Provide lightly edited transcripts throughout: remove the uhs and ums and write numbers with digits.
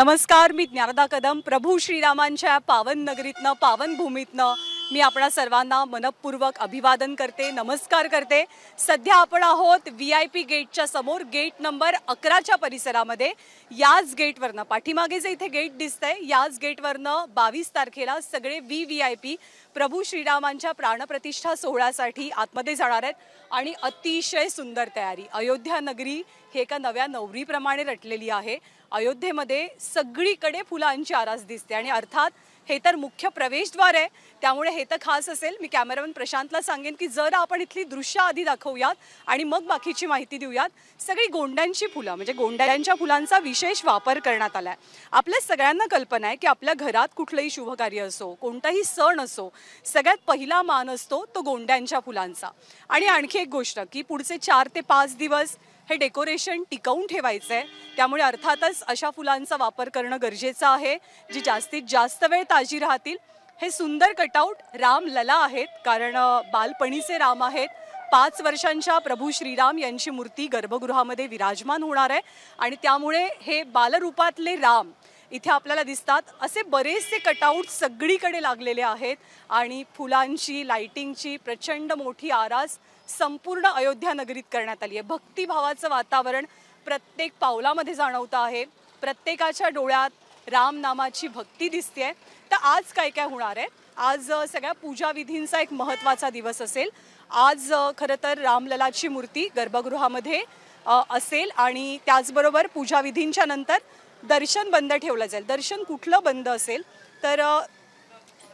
नमस्कार, मी ज्ञानदा कदम. प्रभू श्रीरामांच्या पावन नगरीतनं, पावन भूमीतनं मी आपणा सर्वांना मनपूर्वक अभिवादन करते, नमस्कार करते. सध्या आपण आहोत VIP गेटच्या समोर, गेट नंबर 11च्या परिसरामध्ये. याच गेटवरनं, पाठीमागे जे इथे गेट दिसतंय, याच गेटवरनं 22 तारखेला सगळे VIP प्रभू श्रीरामांच्या प्राणप्रतिष्ठा सोहळ्यासाठी आतमध्ये जाणार आहेत. आणि अतिशय सुंदर तयारी. अयोध्या नगरी हे एका नव्या नवरीप्रमाणे रटलेली आहे. अयोध्येमध्ये सगळीकडे फुलांची आरास दिसते आणि अर्थात हे तर मुख्य प्रवेशद्वार आहे, त्यामुळे हे तर खास असेल. मी कॅमेरामन प्रशांतला सांगेन की जर आपण इथली दृश्य आधी दाखवूयात आणि मग बाकीची माहिती देऊयात. सगळी गोंड्यांची फुलं, म्हणजे गोंड्यांच्या फुलांचा विशेष वापर करण्यात आलाय. आपल्या सगळ्यांना कल्पना आहे की आपल्या घरात कुठलंही शुभकार्य असो, कोणताही सण असो, सगळ्यात पहिला मान असतो तो गोंड्यांच्या फुलांचा. आणि आणखी एक गोष्ट की पुढचे 4 ते 5 दिवस हे डेकोरेशन टिकवून ठेवायचं आहे, त्यामुळे अर्थातच अशा फुलांचा वापर करणं गरजेचं आहे जी जास्तीत जास्त वेळ ताजी राहतील. हे सुंदर कटआउट राम लला आहेत, कारण बालपणीचे राम आहेत. 5 वर्षांच्या प्रभू श्रीराम यांची मूर्ती गर्भगृहामध्ये विराजमान होणार आहे आणि त्यामुळे हे बालरूपातले राम इथे आपल्याला दिसतात. असे बरेचसे कटआउट सगळीकडे लागलेले आहेत आणि फुलांची, लाइटिंगची प्रचंड मोठी आरास संपूर्ण अयोध्या नगरीत करण्यात आली आहे. भक्तिभावाचं वातावरण प्रत्येक पावलामध्ये जाणवतं आहे. प्रत्येकाच्या डोळ्यात राम नामाची भक्ती दिसते. तर आज काय काय होणार आहे? आज सगळ्या पूजा विधींचा एक महत्त्वाचा दिवस असेल. आज खरं तर रामललाची मूर्ती गर्भगृहामध्ये असेल आणि त्याचबरोबर पूजा विधींच्या नंतर दर्शन बंद ठेवलं जाईल. दर्शन कुठलं बंद असेल तर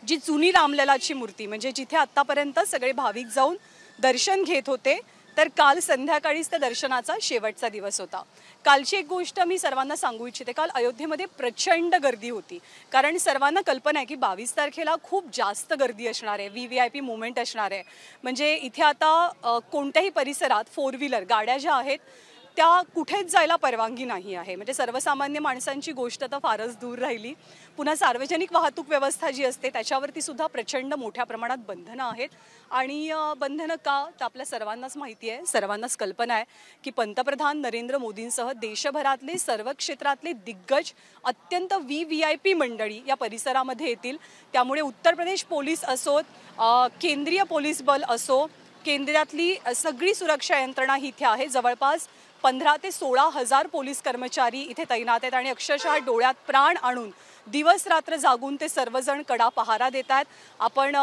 जी जुनी रामललाची मूर्ती, म्हणजे जिथे आत्तापर्यंत सगळे भाविक जाऊन दर्शन घेत होते, तर काल संध्याकाळीच त्या दर्शनाचा शेवटचा दिवस होता. कालची एक गोष्ट मी सर्वांना सांगू इच्छिते. काल अयोध्येमध्ये प्रचंड गर्दी होती, कारण सर्वांना कल्पना आहे की 22 तारखेला खूप जास्त गर्दी असणार आहे, VIP मुवमेंट असणार आहे. म्हणजे इथे आता कोणत्याही परिसरात 4 व्हीलर गाड्या ज्या आहेत त्या कुठेच जायला परवानगी नाही आहे. म्हणजे सर्वसामान्य माणसांची गोष्ट तर फारच दूर राहिली. पुन्हा सार्वजनिक वाहतूक व्यवस्था जी असते त्याच्यावरती सुद्धा प्रचंड मोठ्या प्रमाणात बंधनं आहेत. आणि बंधनं का, तर आपल्या सर्वांनाच माहिती आहे, सर्वांनाच कल्पना आहे की पंतप्रधान नरेंद्र मोदींसह देशभरातले सर्व क्षेत्रातले दिग्गज अत्यंत VIP मंडळी या परिसरामध्ये येतील. त्यामुळे उत्तर प्रदेश पोलीस असोत, केंद्रीय पोलीस बल असो, केंद्रातली सगळी सुरक्षा यंत्रणा ही इथे आहे. जवळपास 15 ते 16 हजार पोलीस कर्मचारी इथे तैनात आहेत आणि अक्षरशः डोळ्यात प्राण आणून दिवस रात्र जागून ते सर्वजण कडा पहारा देत आहेत. आपण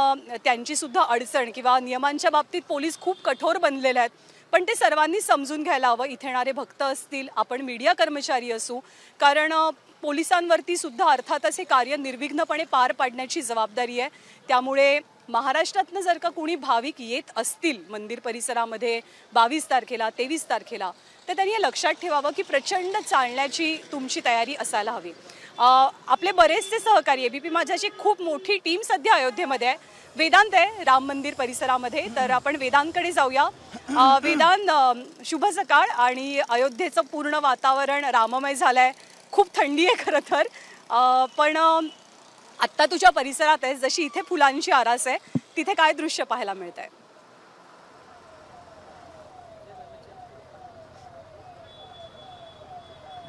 त्यांची सुद्धा अडचण किंवा नियमांच्या बाबतीत पोलीस खूप कठोर बनलेले आहेत, पण ते सर्वांनी समजून घ्यायला हवं. इथे येणारे भक्त असतील, आपण मीडिया कर्मचारी असू, कारण पोलिसांवरती सुद्धा अर्थातच हे कार्य निर्विघ्नपणे पार पाडण्याची जबाबदारी आहे. त्यामुळे महाराष्ट्रातनं जर का कोणी भाविक येत असतील मंदिर परिसरामध्ये 22 तारखेला, 23 तारखेला, तर त्यांनी हे लक्षात ठेवावं की प्रचंड चालण्याची तुमची तयारी असायला हवी. आपले बरेचसे सहकारी ABP माझ्याची खूप मोठी टीम सध्या अयोध्येमध्ये आहे. वेदांत आहे राम मंदिर परिसरामध्ये, तर आपण वेदांतकडे जाऊया. वेदांत, शुभ सकाळ. आणि अयोध्येचं पूर्ण वातावरण राममय झालं आहे. खूप थंडी आहे खरं तर, पण आत्ता तुझ्या परिसरात आहे, जशी इथे फुलांची आरास आहे, तिथे काय दृश्य पाहायला मिळत आहे?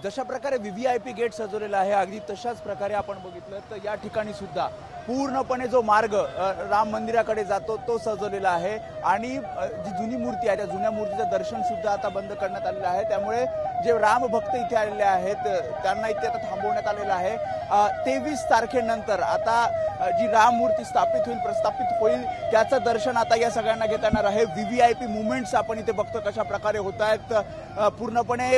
जशा प्रकारे VIP गेट सजवलेला आहे, अगदी तशाच प्रकारे आपण बघितलं तर या ठिकाणी सुद्धा पूर्णपणे जो मार्ग राम मंदिराकडे जातो तो सजवलेला आहे. आणि जी जुनी मूर्ती आहे त्या जुन्या मूर्तीचं दर्शन सुद्धा आता बंद करण्यात आलेलं आहे. त्यामुळे जे राम भक्त इथे आलेले आहेत त्यांना इथे आता थांबवण्यात आलेलं आहे. 23 तारखेनंतर आता जी राम मूर्ती स्थापित होईल, प्रस्थापित होईल, त्याचं दर्शन आता या सगळ्यांना घेता येणार आहे. VIP मुवमेंट्स आपण इथे बघतो कशा प्रकारे होत आहेत. पूर्णपणे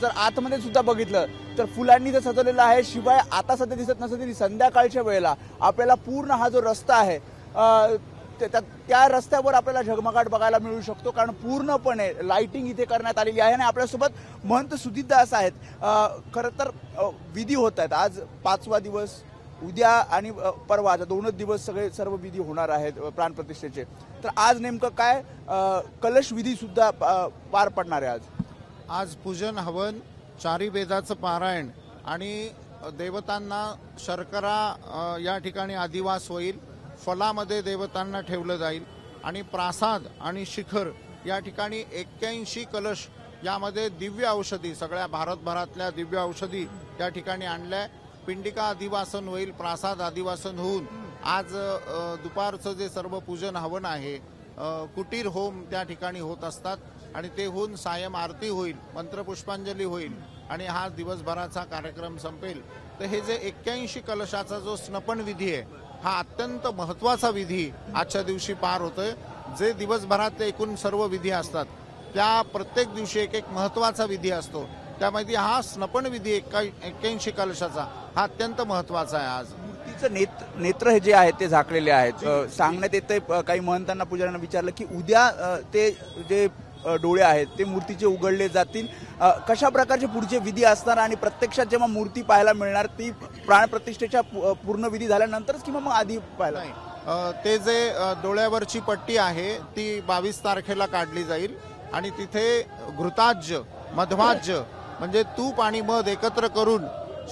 जर आतमध्ये सुद्धा बघितलं तर फुलांनी ते सजवलेलं आहे. शिवाय आता सध्या दिसत नसलं तरी संध्याकाळच्या वेळेला आपल्याला पूर्ण हा जो रस्ता आहे त्या रस्त्यावर आपल्याला झगमगाट बघायला मिळू शकतो, कारण पूर्णपणे लाइटिंग इथे करण्यात आलेली आहे. आणि आपल्यासोबत महंत सुधीरदास आहेत. खरं तर विधी होत आहेत. आज 5वा दिवस, उद्या आणि परवा 2च दिवस सर्व विधी होणार आहेत प्राणप्रतिष्ठेचे. तर आज नेमकं काय कलश विधी सुद्धा पार पडणार आहे? आज पूजन, हवन, 4 वेदाचं पारायण आणि देवतांना शर्करा या ठिकाणी अधिवास होईल. फलामध्ये देवतांना ठेवलं जाईल आणि प्रासाद आणि शिखर या ठिकाणी 81 कलश, यामध्ये दिव्य औषधी, सगळ्या भारतभरातल्या दिव्य औषधी त्या ठिकाणी आणल्या. पिंडिका अधिवासन होईल, प्रासाद अधिवासन होऊन आज दुपारचं जे सर्व पूजन हवन आहे, कुटीर होम त्या ठिकाणी होत असतात आणि ते होऊन सायं आरती होईल, मंत्रपुष्पांजली होईल आणि हा दिवसभराचा कार्यक्रम संपेल. तर हे जे 81 कलशाचा जो स्नपन विधी आहे, हा अत्यंत महत्त्वाचा विधी आजच्या दिवशी पार होतोय. जे दिवसभरात एकूण सर्व विधी असतात त्या प्रत्येक दिवशी एक एक महत्त्वाचा विधी असतो. त्यामध्ये हा स्नपन विधी 81 कलशाचा हा अत्यंत महत्त्वाचा आहे. आज मूर्तीचं नेत्र हे जे आहेत ते झाकलेले आहेत. सांगण्यात येतंय, काही महंतांना पुजाऱ्यांना विचारलं की उद्या ते जे डोळे आहेत ते मूर्तीचे उघडले जातील. कशा प्रकारचे पुढचे विधी असणार आणि प्रत्यक्षात जेव्हा मूर्ती पाहायला मिळणार ती प्राणप्रतिष्ठेच्या पूर्ण विधी झाल्यानंतरच किंवा मग आधी पाहायला? ते जे डोळ्यावरची पट्टी आहे ती 22 तारखेला काढली जाईल आणि तिथे घृताज्य, मध्वाज्य म्हणजे तूप आणि मध एकत्र करून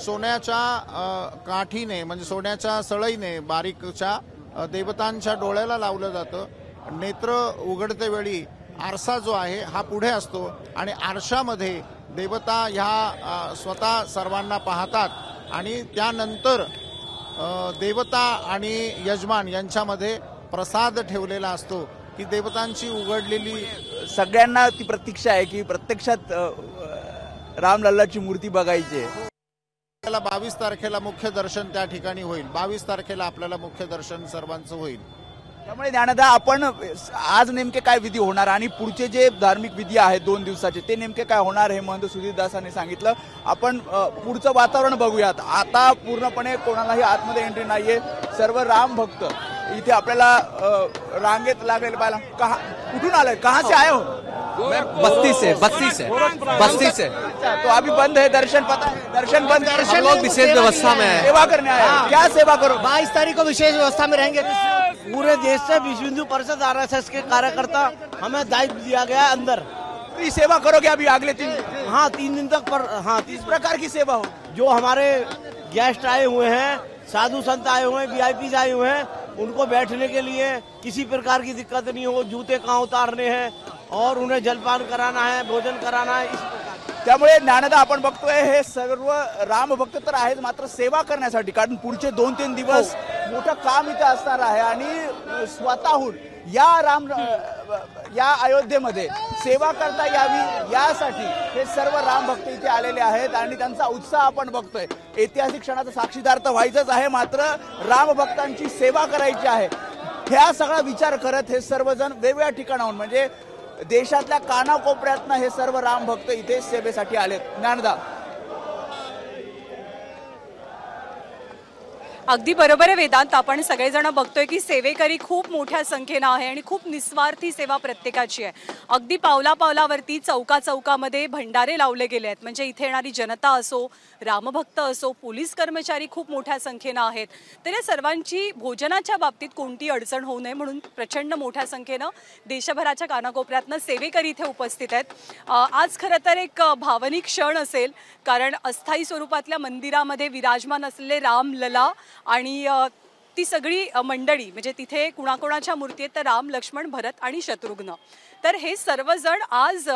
सोन्याच्या काठीने म्हणजे सोन्याच्या सळईने बारीकच्या देवतांच्या डोळ्याला लावलं जातं. नेत्र उघडते वेळी आरसा जो आहे हा पुढे असतो आणि आरशामध्ये देवता ह्या स्वतः सर्वांना पाहतात आणि त्यानंतर देवता आणि यजमान यांच्यामध्ये प्रसाद ठेवलेला असतो की देवतांची उघडलेली. सगळ्यांना ती प्रतीक्षा आहे की प्रत्यक्षात रामलल्लाची मूर्ती बघायची आहे. 22 तारखेला मुख्य दर्शन त्या ठिकाणी होईल. 22 तारखेला आपल्याला मुख्य दर्शन सर्वांचं होईल. त्यामुळे ज्ञानदा, आपण आज नेमके काय विधी होणार आणि पुढचे जे धार्मिक विधी आहेत 2 दिवसाचे ते नेमके काय होणार हे महंत सुधीरदासांनी सांगितलं. आपण पुढचं वातावरण बघूयात. आता पूर्णपणे कोणालाही आतमध्ये एंट्री नाहीये. सर्व राम भक्त इथे आपल्याला रांगेत लागलेले पाहायला. कुठून आले, कहाँ से आए हो? बस्ती से तो अभी बंद है दर्शन, पता है दर्शन बंद. हम लोग विशेष व्यवस्था में हैं। सेवा करने आए हैं। क्या सेवा करो? 22 तारीख को विशेष व्यवस्था में रहेंगे। पूरे देश से विश्व हिंदू परिषद RSS के कार्यकर्ता हमें दायित्व दिया गया है अंदर। पूरी सेवा करोगे अभी अगले 3 दिन? हाँ, 3 दिन तक। पर हाँ, 30 प्रकार की सेवा हो. जो हमारे गेस्ट आए हुए हैं, साधु संत आए हुए हैं, VIP आए हुए हैं, उनको बैठने के लिए किसी प्रकार की दिक्कत नहीं हो. जूते कहाँ उतारने हैं और उन्हें जलपान कराना है, भोजन कराना है. इस त्यामुळे ज्ञानदा, आपण बघतोय हे सर्व राम भक्त तर आहेत, मात्र सेवा करण्यासाठी, कारण पुढचे 2-3 दिवस मोठं काम इथे असणार आहे आणि स्वतःहून या अयोध्येमध्ये सेवा करता यावी यासाठी हे सर्व राम भक्त इथे आलेले आहेत आणि त्यांचा उत्साह आपण बघतोय. ऐतिहासिक क्षणाचा साक्षीदार तर व्हायचंच आहे, मात्र राम भक्तांची सेवा करायची आहे. ह्या सगळा विचार करत हे सर्वजण वेगवेगळ्या ठिकाणाहून म्हणजे देशातल्या कानाकोपऱ्यातनं हे सर्व राम भक्त इथे सेवेसाठी आलेत. ज्ञानदा, अगदी बरोबर आहे वेदांत. आपण सगळेजण बघतोय की सेवेकरी खूप मोठ्या संख्येनं आहे आणि खूप निस्वार्थी सेवा प्रत्येकाची आहे. अगदी पावला पावलावरती चौकामध्ये भंडारे लावले गेले आहेत. म्हणजे इथे येणारी जनता असो, रामभक्त असो, पोलीस कर्मचारी खूप मोठ्या संख्येनं आहेत. तर या सर्वांची भोजनाच्या बाबतीत कोणती अडचण होऊ नये म्हणून प्रचंड मोठ्या संख्येनं देशभराच्या कानाकोपऱ्यातनं सेवेकरी इथे उपस्थित आहेत. आज खरं तर एक भावनिक क्षण असेल, कारण अस्थायी स्वरूपातल्या मंदिरामध्ये विराजमान असलेले रामलला आणि ती सगळी मंडळी, म्हणजे तिथे कुणाकुणाच्या मूर्ती आहेत तर राम, लक्ष्मण, भरत आणि शत्रुघ्न, तर हे सर्वजण आज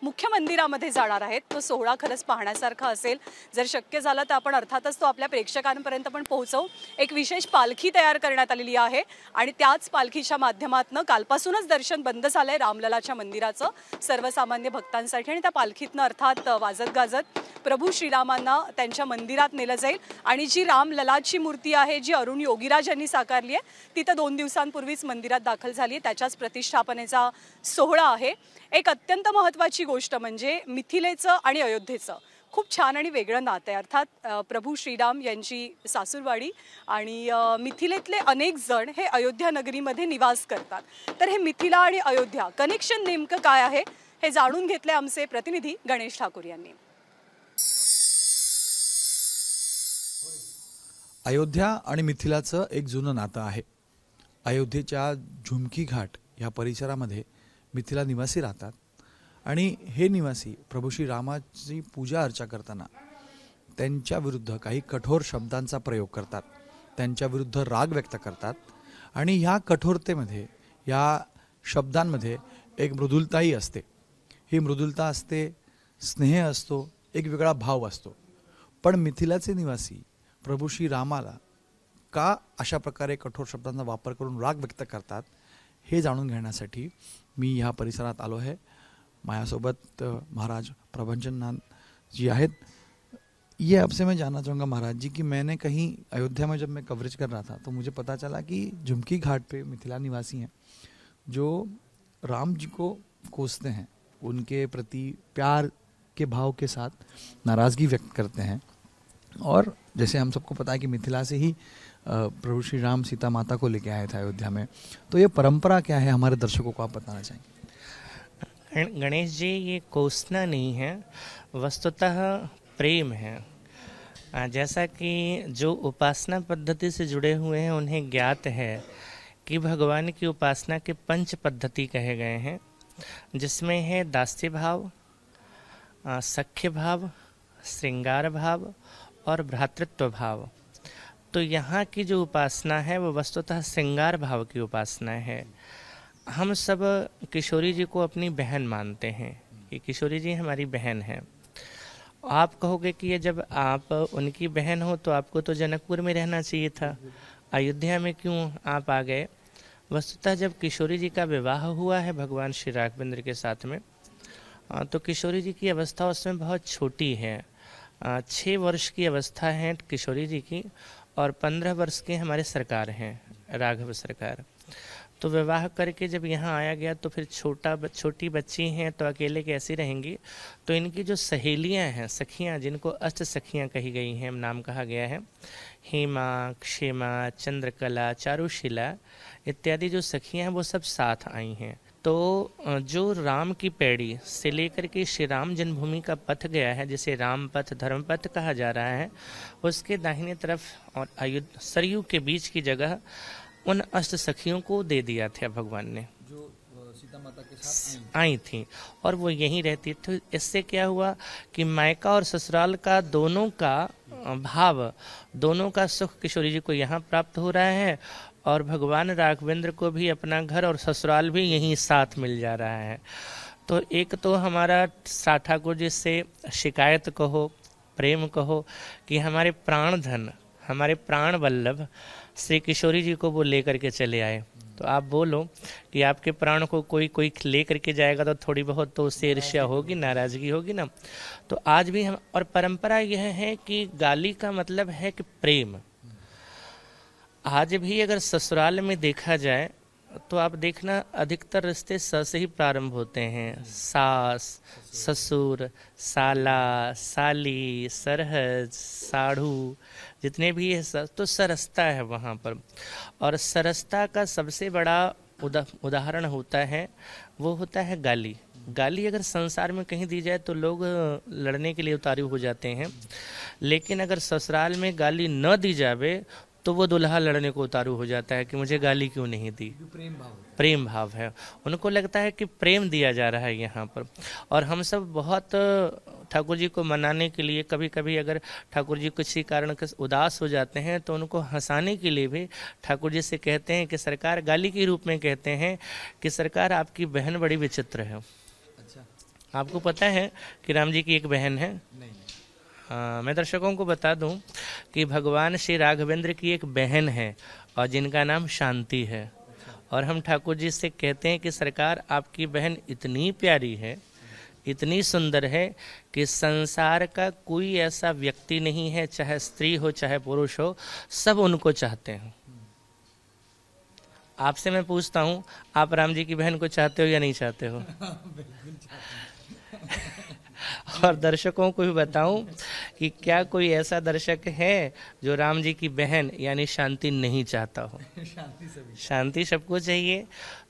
मुख्य मंदिरामध्ये जाणार आहेत. तो सोहळा खरंच पाहण्यासारखा असेल. जर शक्य झालं तर आपण अर्थातच तो आपल्या प्रेक्षकांपर्यंत पण पोहोचवू. एक विशेष पालखी तयार करण्यात आलेली आहे आणि त्याच पालखीच्या माध्यमातून कालपासूनच दर्शन बंद झालंय रामललाच्या मंदिराचं सर्वसामान्य भक्तांसाठी आणि त्या पालखीतनं अर्थात वाजत गाजत प्रभू श्रीरामांना त्यांच्या मंदिरात नेलं जाईल. आणि जी रामललाची मूर्ती आहे, जी अरुण योगीराज यांनी साकारली आहे, ती तर 2 दिवसांपूर्वीच मंदिरात दाखल झाली आहे. त्याच्याच प्रतिष्ठापनेचा सोहळा आहे. एक अत्यंत महत्त्वाची गोष्ट म्हणजे मिथिलेचं आणि अयोध्येचं खूप छान आणि वेगळं नातं आहे. अर्थात प्रभू श्रीराम यांची सासूरवाडी आणि मिथिलेतले अनेक जण हे अयोध्या नगरीमध्ये निवास करतात. तर हे मिथिला आणि अयोध्या कनेक्शन नेमकं काय आहे हे जाणून घेतले आमचे प्रतिनिधी गणेश ठाकूर यांनी. अयोध्या आणि मिथिलाचं एक जुनं नातं आहे. अयोध्येच्या झुमकी घाट या परिसरामध्ये मिथिला निवासी राहतात आणि हे निवासी प्रभू श्री रामाची पूजा अर्चा करताना त्यांच्या विरुद्ध काही कठोर शब्दांचा प्रयोग करतात, त्यांच्या विरुद्ध राग व्यक्त करतात आणि ह्या कठोरतेमध्ये, या शब्दांमध्ये एक मृदुलताही असते. ही मृदुलता असते, स्नेह असतो, एक वेगळा भाव असतो. पण मिथिलाचे निवासी प्रभू श्री रामाला का अशा प्रकारे कठोर शब्दांचा वापर करून राग व्यक्त करतात हे जाणून घेण्यासाठी मी ह्या परिसरात आलो आहे. माझ्यासोबत महाराज प्रभंजननाथ जी आहेत. ये आपसे मैं जानना चाहूँगा महाराज जी कि मैंने कहीं अयोध्या में जब मैं कवरेज कर रहा था तो मुझे पता चला कि झुमकी घाट पे मिथिला निवासी हैं जो राम जी को कोसते हैं, उनके प्रति प्यार के भाव के साथ नाराज़गी व्यक्त करते हैं. और जैसे हम सबको पता है कि मिथिला से ही प्रभु श्री राम सीता माता को लेके आए थे अयोध्या में, तो ये परंपरा क्या है हमारे दर्शकों को आप बताना चाहेंगे. गणेश जी, ये कोसना नहीं है, वस्तुतः प्रेम है. जैसा कि जो उपासना पद्धति से जुड़े हुए हैं उन्हें ज्ञात है कि भगवान की उपासना के 5 पद्धति कहे गए हैं, जिसमें है दास्य भाव, सख्य भाव, श्रृंगार भाव और भ्रातृत्व भाव. तो यहाँ की जो उपासना है वो वस्तुतः श्रृंगार भाव की उपासना है. हम सब किशोरी जी को अपनी बहन मानते हैं. ये किशोरी जी हमारी बहन है. आप कहोगे कि ये जब आप उनकी बहन हो तो आपको तो जनकपुर में रहना चाहिए था, अयोध्या में क्यों आप आ गए. वस्तुतः जब किशोरी जी का विवाह हुआ है भगवान श्री राघवेंद्र के साथ में, तो किशोरी जी की अवस्था उसमें बहुत छोटी है. 6 वर्ष की अवस्था है किशोरी जी की और 15 वर्ष के हमारे सरकार हैं, राघव सरकार. तो विवाह करके जब यहाँ आया गया तो फिर छोटी बच्ची हैं तो अकेले कैसी रहेंगी. तो इनकी जो सहेलियाँ हैं, सखियाँ, जिनको अष्ट सखियाँ कही गई हैं, नाम कहा गया है, हेमा, क्षेमा, चंद्रकला, चारुशिला इत्यादि जो सखियाँ हैं वो सब साथ आई हैं. तो जो राम की पैड़ी से लेकर के श्री राम जन्मभूमि का पथ गया है, जिसे राम पथ, धर्म पथ कहा जा रहा है, उसके दाहिने तरफ और सरयू के बीच की जगह उन अष्ट सखियों को दे दिया था भगवान ने, जो सीता माता के साथ आई थी और वो यहीं रहती थी. इससे क्या हुआ कि मायका और ससुराल का दोनों का भाव, दोनों का सुख किशोरी जी को यहाँ प्राप्त हो रहा है और भगवान राघवेंद्र को भी अपना घर और ससुराल भी यहीं साथ मिल जा रहा है. तो एक तो हमारा ठाकुर जी से शिकायत कहो, प्रेम कहो कि हमारे प्राण धन, हमारे प्राण वल्लभ श्री किशोरी जी को वो लेकर के चले आए. तो आप बोलो कि आपके प्राण को कोई ले करके जाएगा तो थोड़ी बहुत तो उससे ईर्ष्या होगी, नाराजगी होगी ना. तो आज भी हम, और परंपरा यह है कि गाली का मतलब है कि प्रेम. आज भी अगर ससुराल में देखा जाए तो आप देखना अधिकतर रिश्ते स से ही प्रारंभ होते हैं. सास, ससुर, साला, साली, सरहज, साढ़ू, जितने भी है तो सरसता है वहाँ पर. और सरसता का सबसे बड़ा उदाहरण होता है, वो होता है गाली. गाली अगर संसार में कहीं दी जाए तो लोग लड़ने के लिए उतारू हो जाते हैं, लेकिन अगर ससुराल में गाली न दी जावे तो वो दुल्हा लड़ने को उतारू हो जाता है कि मुझे गाली क्यों नहीं दी. प्रेम भाव है. उनको लगता है कि प्रेम दिया जा रहा है यहाँ पर. और हम सब बहुत ठाकुर जी को मनाने के लिए, कभी कभी अगर ठाकुर जी किसी कारण उदास हो जाते हैं तो उनको हंसाने के लिए भी ठाकुर जी से कहते हैं कि सरकार, गाली के रूप में कहते हैं कि सरकार आपकी बहन बड़ी विचित्र है. अच्छा, आपको पता है कि राम जी की एक बहन है? नहीं. मैं दर्शकों को बता दूं कि भगवान श्री राघवेंद्र की एक बहन है और जिनका नाम शांति है. और हम ठाकुर जी से कहते हैं कि सरकार आपकी बहन इतनी प्यारी है, इतनी सुंदर है कि संसार का कोई ऐसा व्यक्ति नहीं है, चाहे स्त्री हो चाहे पुरुष हो, सब उनको चाहते हैं. आपसे मैं पूछता हूँ, आप राम जी की बहन को चाहते हो या नहीं चाहते हो? और दर्शकों को भी बताऊं कि क्या कोई ऐसा दर्शक है जो राम जी की बहन यानी शांति नहीं चाहता हो? शांति सबको चाहिए.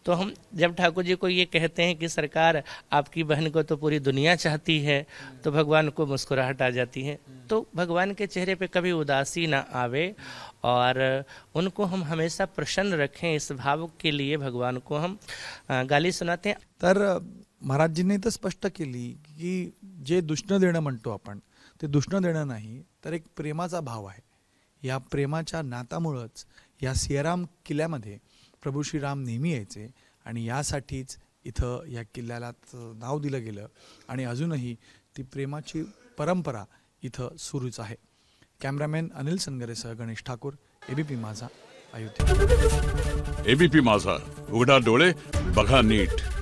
तो हम जब ठाकुर जी को ये कहते हैं कि सरकार आपकी बहन को तो पूरी दुनिया चाहती है, तो भगवान को मुस्कुराहट आ जाती है. तो भगवान के चेहरे पे कभी उदासी ना आवे और उनको हम हमेशा प्रसन्न रखें, इस भाव के लिए भगवान को हम गाली सुनाते हैं. तर महाराजजींनी तर स्पष्ट केली की जे दुष्ण देणं म्हणतो आपण ते दुष्ण देणं नाही, तर एक प्रेमाचा भाव आहे. या प्रेमाच्या नातामुळेच या सियाराम किल्ल्यामध्ये प्रभू श्रीराम नेहमी यायचे आणि यासाठीच इथं या किल्ल्याला नाव दिलं गेलं आणि अजूनही ती प्रेमाची परंपरा इथं सुरूच आहे. कॅमेरामॅन अनिल संगरेसह गणेश ठाकूर, एबीपी माझा, अयोध्या. एबीपी माझा, उघडा डोळे बघा नीट.